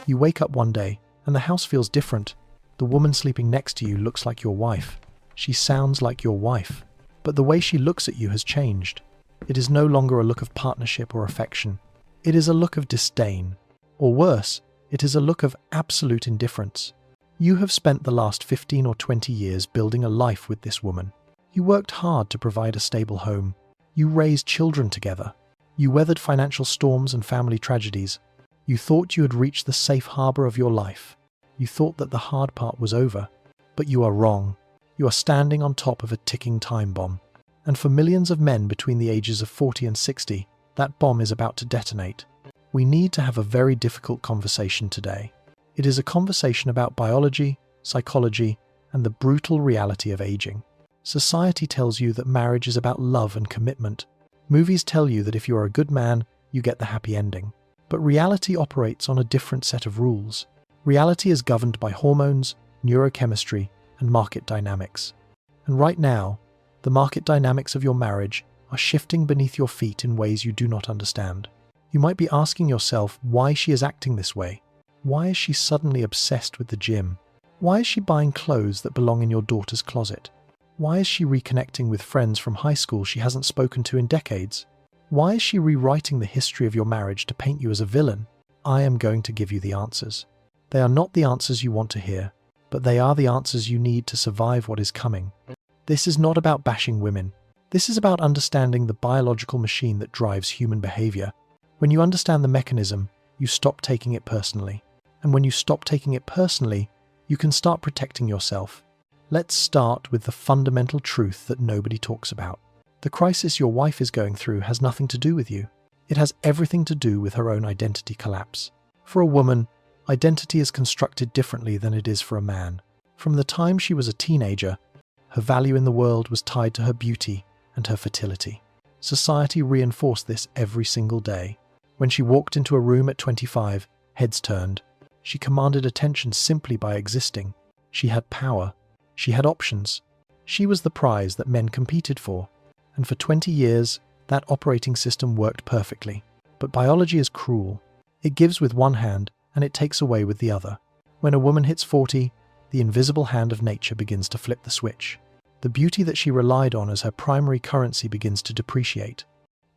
You wake up one day, and the house feels different. The woman sleeping next to you looks like your wife. She sounds like your wife. But the way she looks at you has changed. It is no longer a look of partnership or affection. It is a look of disdain. Or worse, it is a look of absolute indifference. You have spent the last 15 or 20 years building a life with this woman. You worked hard to provide a stable home. You raised children together. You weathered financial storms and family tragedies. You thought you had reached the safe harbor of your life. You thought that the hard part was over. But you are wrong. You are standing on top of a ticking time bomb. And for millions of men between the ages of 40 and 60, that bomb is about to detonate. We need to have a very difficult conversation today. It is a conversation about biology, psychology, and the brutal reality of aging. Society tells you that marriage is about love and commitment. Movies tell you that if you are a good man, you get the happy ending. But reality operates on a different set of rules. Reality is governed by hormones, neurochemistry, and market dynamics. And right now, the market dynamics of your marriage are shifting beneath your feet in ways you do not understand. You might be asking yourself why she is acting this way. Why is she suddenly obsessed with the gym? Why is she buying clothes that belong in your daughter's closet? Why is she reconnecting with friends from high school she hasn't spoken to in decades? Why is she rewriting the history of your marriage to paint you as a villain? I am going to give you the answers. They are not the answers you want to hear, but they are the answers you need to survive what is coming. This is not about bashing women. This is about understanding the biological machine that drives human behavior. When you understand the mechanism, you stop taking it personally. And when you stop taking it personally, you can start protecting yourself. Let's start with the fundamental truth that nobody talks about. The crisis your wife is going through has nothing to do with you. It has everything to do with her own identity collapse. For a woman, identity is constructed differently than it is for a man. From the time she was a teenager, her value in the world was tied to her beauty and her fertility. Society reinforced this every single day. When she walked into a room at 25, heads turned. She commanded attention simply by existing. She had power. She had options. She was the prize that men competed for. And for 20 years, that operating system worked perfectly. But biology is cruel. It gives with one hand and it takes away with the other. When a woman hits 40, the invisible hand of nature begins to flip the switch. The beauty that she relied on as her primary currency begins to depreciate.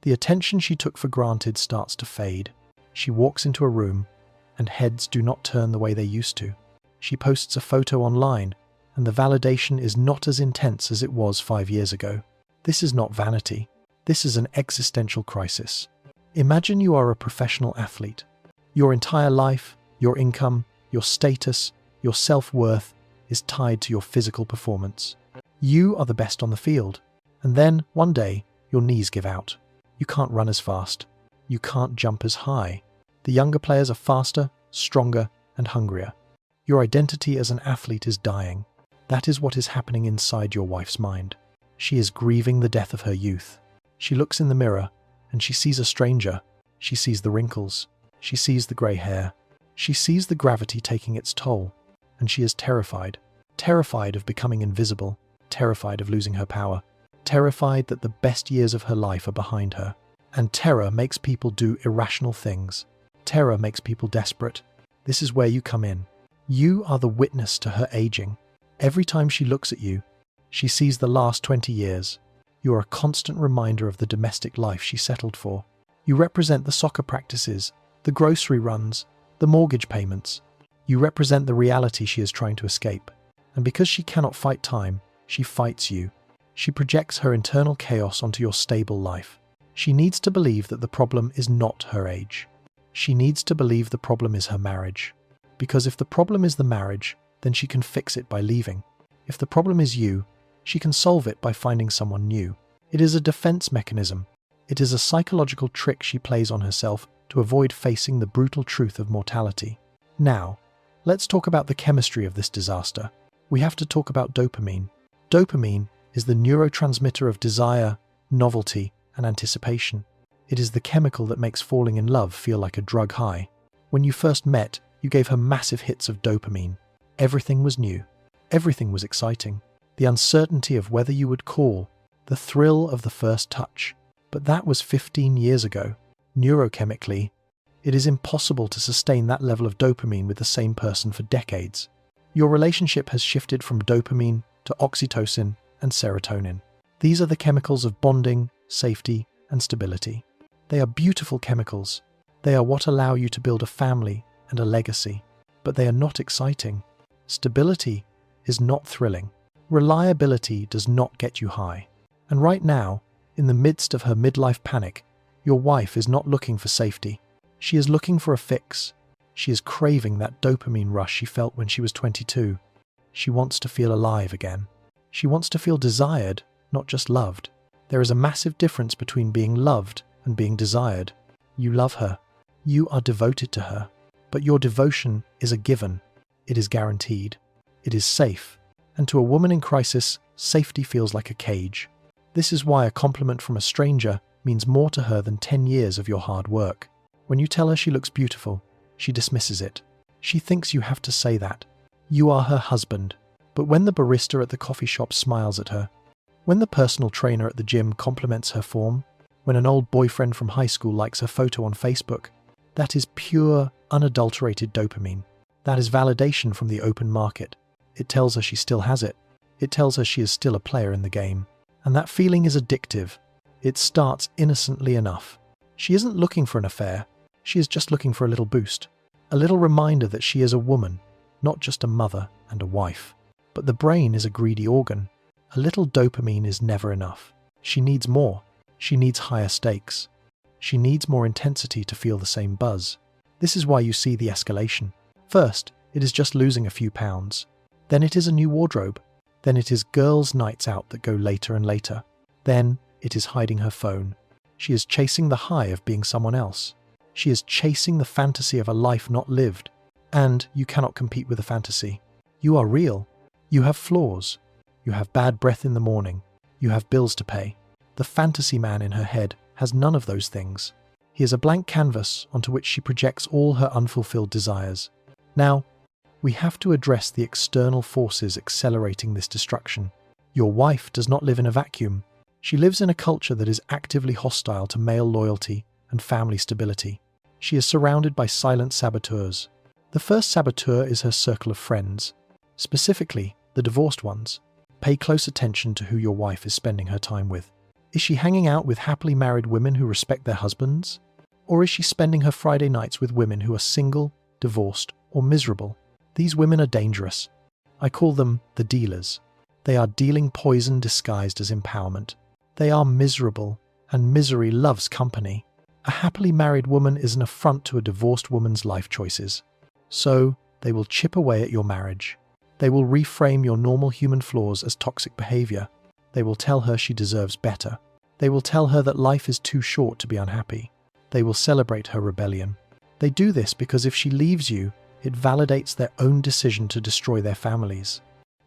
The attention she took for granted starts to fade. She walks into a room, and heads do not turn the way they used to. She posts a photo online, and the validation is not as intense as it was 5 years ago. This is not vanity. This is an existential crisis. Imagine you are a professional athlete. Your entire life, your income, your status, your self-worth is tied to your physical performance. You are the best on the field. And then, one day, your knees give out. You can't run as fast. You can't jump as high. The younger players are faster, stronger, and hungrier. Your identity as an athlete is dying. That is what is happening inside your wife's mind. She is grieving the death of her youth. She looks in the mirror, and she sees a stranger. She sees the wrinkles. She sees the grey hair. She sees the gravity taking its toll. And she is terrified. Terrified of becoming invisible. Terrified of losing her power. Terrified that the best years of her life are behind her. And terror makes people do irrational things. Terror makes people desperate. This is where you come in. You are the witness to her aging. Every time she looks at you, she sees the last 20 years. You are a constant reminder of the domestic life she settled for. You represent the soccer practices, the grocery runs, the mortgage payments. You represent the reality she is trying to escape. And because she cannot fight time, she fights you. She projects her internal chaos onto your stable life. She needs to believe that the problem is not her age. She needs to believe the problem is her marriage. Because if the problem is the marriage, then she can fix it by leaving. If the problem is you, she can solve it by finding someone new. It is a defense mechanism. It is a psychological trick she plays on herself to avoid facing the brutal truth of mortality. Now, let's talk about the chemistry of this disaster. We have to talk about dopamine. Dopamine is the neurotransmitter of desire, novelty, and anticipation. It is the chemical that makes falling in love feel like a drug high. When you first met, you gave her massive hits of dopamine. Everything was new. Everything was exciting. The uncertainty of whether you would call, the thrill of the first touch. But that was 15 years ago. Neurochemically, It is impossible to sustain that level of dopamine with the same person for decades. Your relationship has shifted from dopamine to oxytocin and serotonin. These are the chemicals of bonding, safety, and stability. They are beautiful chemicals. They are what allow you to build a family and a legacy. But they are not exciting. Stability is not thrilling. Reliability does not get you high. And right now, in the midst of her midlife panic, your wife is not looking for safety. She is looking for a fix. She is craving that dopamine rush she felt when she was 22. She wants to feel alive again. She wants to feel desired, not just loved. There is a massive difference between being loved and being desired. You love her. You are devoted to her. But your devotion is a given. It is guaranteed. It is safe. And to a woman in crisis, safety feels like a cage. This is why a compliment from a stranger means more to her than 10 years of your hard work. When you tell her she looks beautiful, she dismisses it. She thinks you have to say that. You are her husband. But when the barista at the coffee shop smiles at her, when the personal trainer at the gym compliments her form, when an old boyfriend from high school likes her photo on Facebook, that is pure, unadulterated dopamine. That is validation from the open market. It tells her she still has it. It tells her she is still a player in the game. And that feeling is addictive. It starts innocently enough. She isn't looking for an affair. She is just looking for a little boost. A little reminder that she is a woman, not just a mother and a wife. But the brain is a greedy organ. A little dopamine is never enough. She needs more. She needs higher stakes. She needs more intensity to feel the same buzz. This is why you see the escalation. First, it is just losing a few pounds. Then it is a new wardrobe. Then it is girls' nights out that go later and later. Then it is hiding her phone. She is chasing the high of being someone else. She is chasing the fantasy of a life not lived. And you cannot compete with a fantasy. You are real. You have flaws. You have bad breath in the morning. You have bills to pay. The fantasy man in her head has none of those things. He is a blank canvas onto which she projects all her unfulfilled desires. Now, we have to address the external forces accelerating this destruction. Your wife does not live in a vacuum. She lives in a culture that is actively hostile to male loyalty and family stability. She is surrounded by silent saboteurs. The first saboteur is her circle of friends, specifically the divorced ones. Pay close attention to who your wife is spending her time with. Is she hanging out with happily married women who respect their husbands? Or is she spending her Friday nights with women who are single, divorced, or miserable? These women are dangerous. I call them the dealers. They are dealing poison disguised as empowerment. They are miserable, and misery loves company. A happily married woman is an affront to a divorced woman's life choices. So, they will chip away at your marriage. They will reframe your normal human flaws as toxic behavior. They will tell her she deserves better. They will tell her that life is too short to be unhappy. They will celebrate her rebellion. They do this because if she leaves you, it validates their own decision to destroy their families.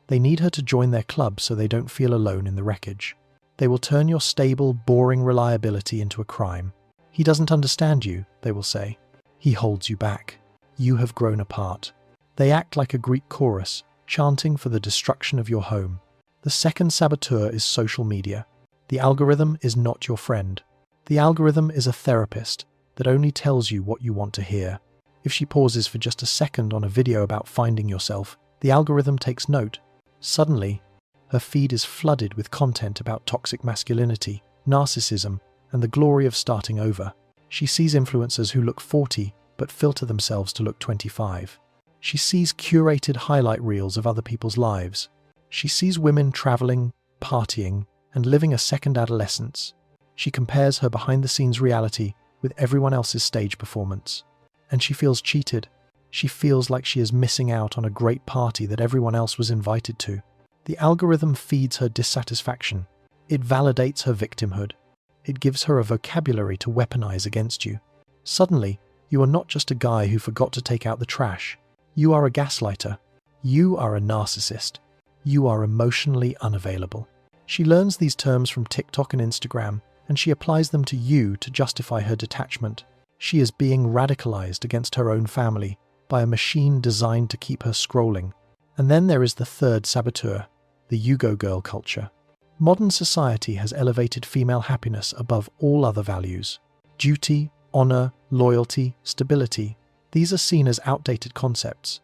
They need her to join their club so they don't feel alone in the wreckage. They will turn your stable, boring reliability into a crime. He doesn't understand you, they will say. He holds you back. You have grown apart. They act like a Greek chorus, chanting for the destruction of your home. The second saboteur is social media. The algorithm is not your friend. The algorithm is a therapist that only tells you what you want to hear. If she pauses for just a second on a video about finding yourself, the algorithm takes note. Suddenly, her feed is flooded with content about toxic masculinity, narcissism, and the glory of starting over. She sees influencers who look 40 but filter themselves to look 25. She sees curated highlight reels of other people's lives. She sees women traveling, partying, and living a second adolescence. She compares her behind-the-scenes reality with everyone else's stage performance. And she feels cheated. She feels like she is missing out on a great party that everyone else was invited to. The algorithm feeds her dissatisfaction. It validates her victimhood. It gives her a vocabulary to weaponize against you. Suddenly, you are not just a guy who forgot to take out the trash. You are a gaslighter. You are a narcissist. You are emotionally unavailable. She learns these terms from TikTok and Instagram, and she applies them to you to justify her detachment. She is being radicalized against her own family by a machine designed to keep her scrolling. And then there is the third saboteur, the you-go girl culture. Modern society has elevated female happiness above all other values. Duty, honor, loyalty, stability. These are seen as outdated concepts.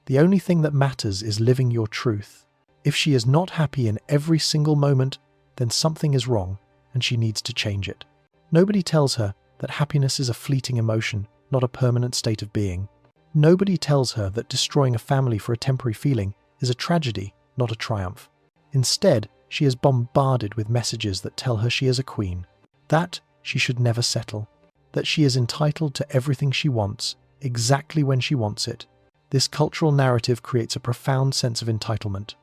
The only thing that matters is living your truth. If she is not happy in every single moment, then something is wrong and she needs to change it. Nobody tells her that happiness is a fleeting emotion, not a permanent state of being. Nobody tells her that destroying a family for a temporary feeling is a tragedy, not a triumph. Instead, she is bombarded with messages that tell her she is a queen, that she should never settle, that she is entitled to everything she wants, exactly when she wants it. This cultural narrative creates a profound sense of entitlement.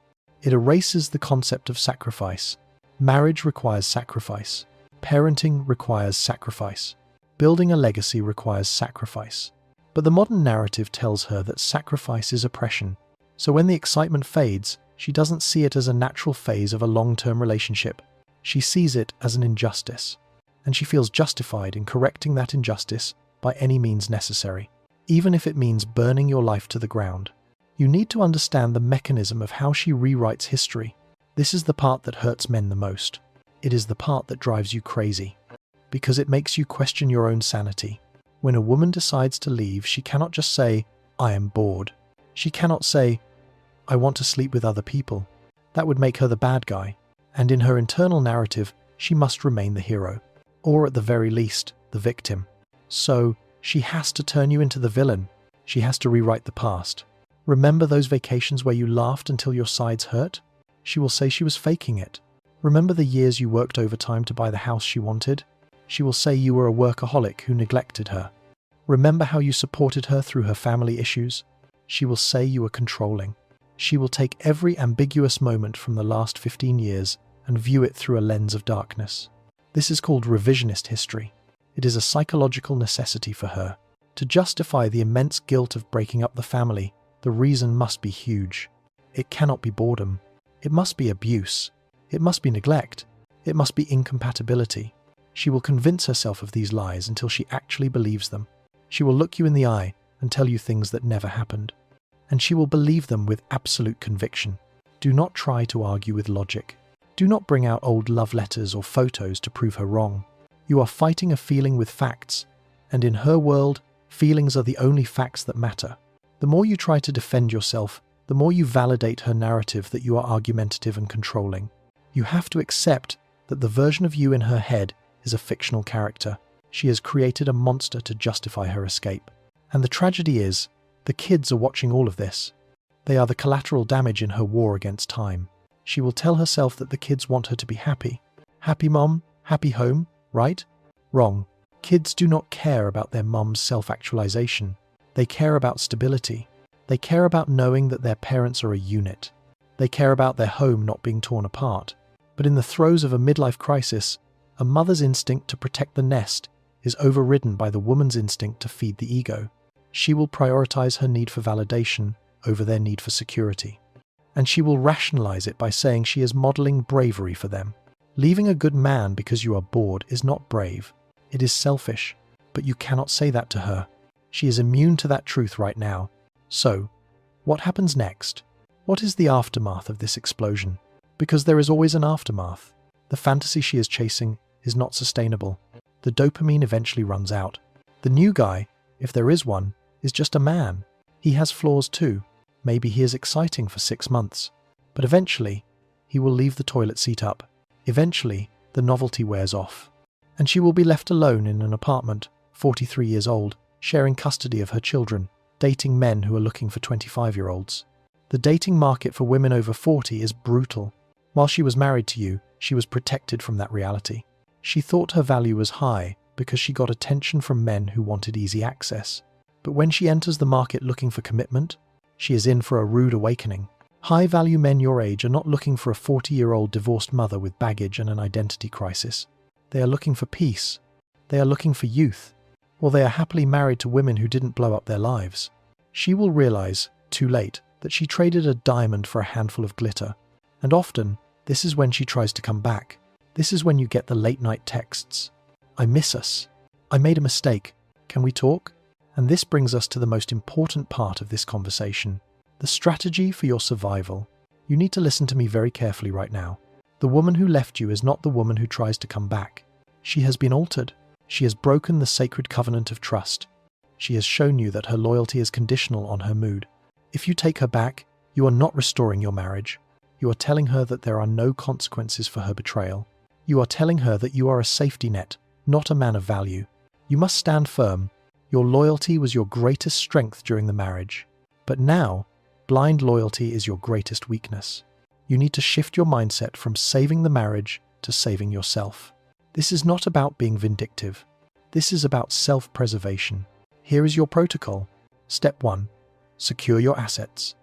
It erases the concept of sacrifice. Marriage requires sacrifice. Parenting requires sacrifice. Building a legacy requires sacrifice. But the modern narrative tells her that sacrifice is oppression. So when the excitement fades, she doesn't see it as a natural phase of a long-term relationship. She sees it as an injustice. And she feels justified in correcting that injustice by any means necessary, even if it means burning your life to the ground. You need to understand the mechanism of how she rewrites history. This is the part that hurts men the most. It is the part that drives you crazy, because it makes you question your own sanity. When a woman decides to leave, she cannot just say, "I am bored." She cannot say, "I want to sleep with other people." That would make her the bad guy. And in her internal narrative, she must remain the hero, or at the very least, the victim. So, she has to turn you into the villain. She has to rewrite the past. Remember those vacations where you laughed until your sides hurt? She will say she was faking it. Remember the years you worked overtime to buy the house she wanted? She will say you were a workaholic who neglected her. Remember how you supported her through her family issues? She will say you were controlling. She will take every ambiguous moment from the last 15 years and view it through a lens of darkness. This is called revisionist history. It is a psychological necessity for her. To justify the immense guilt of breaking up the family, the reason must be huge. It cannot be boredom. It must be abuse. It must be neglect. It must be incompatibility. She will convince herself of these lies until she actually believes them. She will look you in the eye and tell you things that never happened. And she will believe them with absolute conviction. Do not try to argue with logic. Do not bring out old love letters or photos to prove her wrong. You are fighting a feeling with facts, and in her world, feelings are the only facts that matter. The more you try to defend yourself, the more you validate her narrative that you are argumentative and controlling. You have to accept that the version of you in her head is a fictional character. She has created a monster to justify her escape. And the tragedy is, the kids are watching all of this. They are the collateral damage in her war against time. She will tell herself that the kids want her to be happy. Happy mom, happy home, right? Wrong. Kids do not care about their mom's self-actualization. They care about stability. They care about knowing that their parents are a unit. They care about their home not being torn apart. But in the throes of a midlife crisis, a mother's instinct to protect the nest is overridden by the woman's instinct to feed the ego. She will prioritize her need for validation over their need for security. And she will rationalize it by saying she is modeling bravery for them. Leaving a good man because you are bored is not brave. It is selfish. But you cannot say that to her. She is immune to that truth right now. So, what happens next? What is the aftermath of this explosion? Because there is always an aftermath. The fantasy she is chasing is not sustainable. The dopamine eventually runs out. The new guy, if there is one, is just a man. He has flaws too. Maybe he is exciting for 6 months. But eventually, he will leave the toilet seat up. Eventually, the novelty wears off. And she will be left alone in an apartment, 43 years old, sharing custody of her children, dating men who are looking for 25-year-olds. The dating market for women over 40 is brutal. While she was married to you, she was protected from that reality. She thought her value was high because she got attention from men who wanted easy access. But when she enters the market looking for commitment, she is in for a rude awakening. High-value men your age are not looking for a 40-year-old divorced mother with baggage and an identity crisis. They are looking for peace. They are looking for youth. Or they are happily married to women who didn't blow up their lives. She will realize, too late, that she traded a diamond for a handful of glitter. And often, this is when she tries to come back. This is when you get the late-night texts. "I miss us. I made a mistake. Can we talk?" And this brings us to the most important part of this conversation. The strategy for your survival. You need to listen to me very carefully right now. The woman who left you is not the woman who tries to come back. She has been altered. She has broken the sacred covenant of trust. She has shown you that her loyalty is conditional on her mood. If you take her back, you are not restoring your marriage. You are telling her that there are no consequences for her betrayal. You are telling her that you are a safety net, not a man of value. You must stand firm. Your loyalty was your greatest strength during the marriage. But now, blind loyalty is your greatest weakness. You need to shift your mindset from saving the marriage to saving yourself. This is not about being vindictive. This is about self-preservation. Here is your protocol. Step 1. Secure your assets.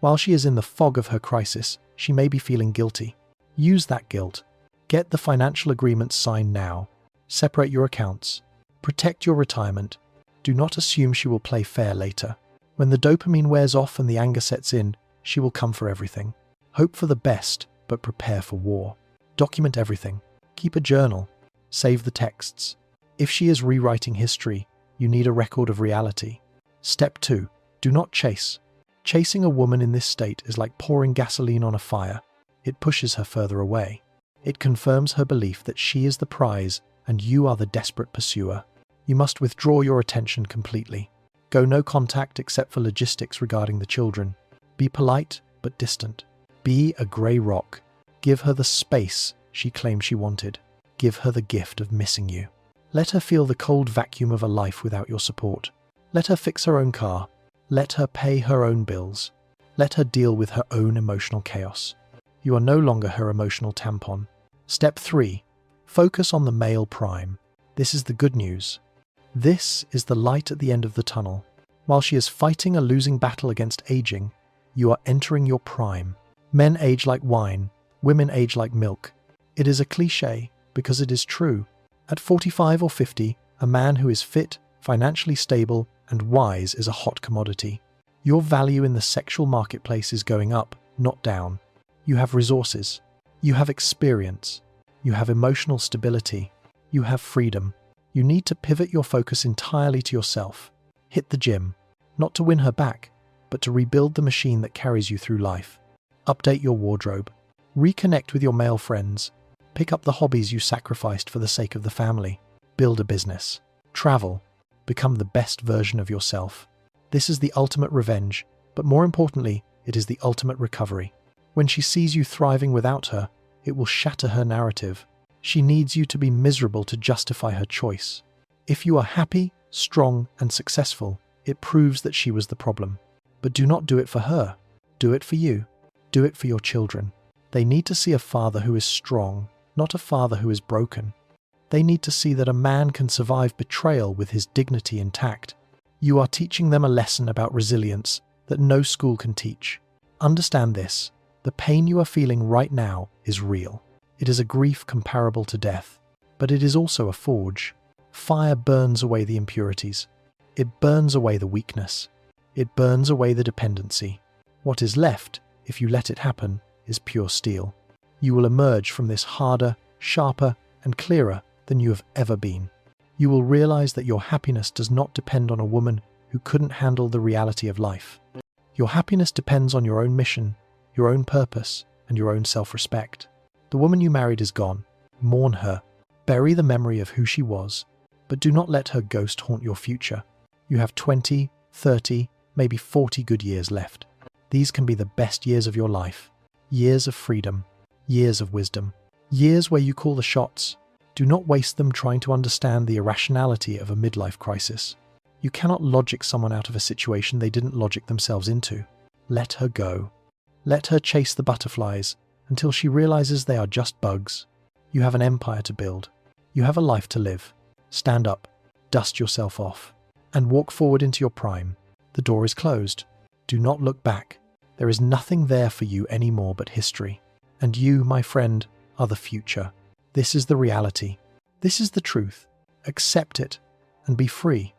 While she is in the fog of her crisis, she may be feeling guilty. Use that guilt. Get the financial agreements signed now. Separate your accounts. Protect your retirement. Do not assume she will play fair later. When the dopamine wears off and the anger sets in, she will come for everything. Hope for the best, but prepare for war. Document everything. Keep a journal. Save the texts. If she is rewriting history, you need a record of reality. Step 2. Do not chase. Chasing a woman in this state is like pouring gasoline on a fire. It pushes her further away. It confirms her belief that she is the prize and you are the desperate pursuer. You must withdraw your attention completely. Go no contact except for logistics regarding the children. Be polite but distant. Be a grey rock. Give her the space she claimed she wanted. Give her the gift of missing you. Let her feel the cold vacuum of a life without your support. Let her fix her own car. Let her pay her own bills. Let her deal with her own emotional chaos. You are no longer her emotional tampon. Step 3. Focus on the male prime. This is the good news. This is the light at the end of the tunnel. While she is fighting a losing battle against aging, you are entering your prime. Men age like wine. Women age like milk. It is a cliché because it is true. At 45 or 50, a man who is fit, financially stable, and wise is a hot commodity. Your value in the sexual marketplace is going up, not down. You have resources. You have experience. You have emotional stability. You have freedom. You need to pivot your focus entirely to yourself. Hit the gym, not to win her back, but to rebuild the machine that carries you through life. Update your wardrobe. Reconnect with your male friends. Pick up the hobbies you sacrificed for the sake of the family. Build a business. Travel. Become the best version of yourself. This is the ultimate revenge, but more importantly, it is the ultimate recovery. When she sees you thriving without her, it will shatter her narrative. She needs you to be miserable to justify her choice. If you are happy, strong, and successful, it proves that she was the problem. But do not do it for her. Do it for you. Do it for your children. They need to see a father who is strong, not a father who is broken. They need to see that a man can survive betrayal with his dignity intact. You are teaching them a lesson about resilience that no school can teach. Understand this. The pain you are feeling right now is real. It is a grief comparable to death, but it is also a forge. Fire burns away the impurities. It burns away the weakness. It burns away the dependency. What is left, if you let it happen, is pure steel. You will emerge from this harder, sharper, and clearer than you have ever been. You will realize that your happiness does not depend on a woman who couldn't handle the reality of life. Your happiness depends on your own mission, your own purpose, and your own self-respect. The woman you married is gone. Mourn her. Bury the memory of who she was, but do not let her ghost haunt your future. You have 20, 30, maybe 40 good years left. These can be the best years of your life. Years of freedom. Years of wisdom. Years where you call the shots. Do not waste them trying to understand the irrationality of a midlife crisis. You cannot logic someone out of a situation they didn't logic themselves into. Let her go. Let her chase the butterflies until she realizes they are just bugs. You have an empire to build. You have a life to live. Stand up, dust yourself off, and walk forward into your prime. The door is closed. Do not look back. There is nothing there for you anymore but history. And you, my friend, are the future. This is the reality. This is the truth. Accept it and be free.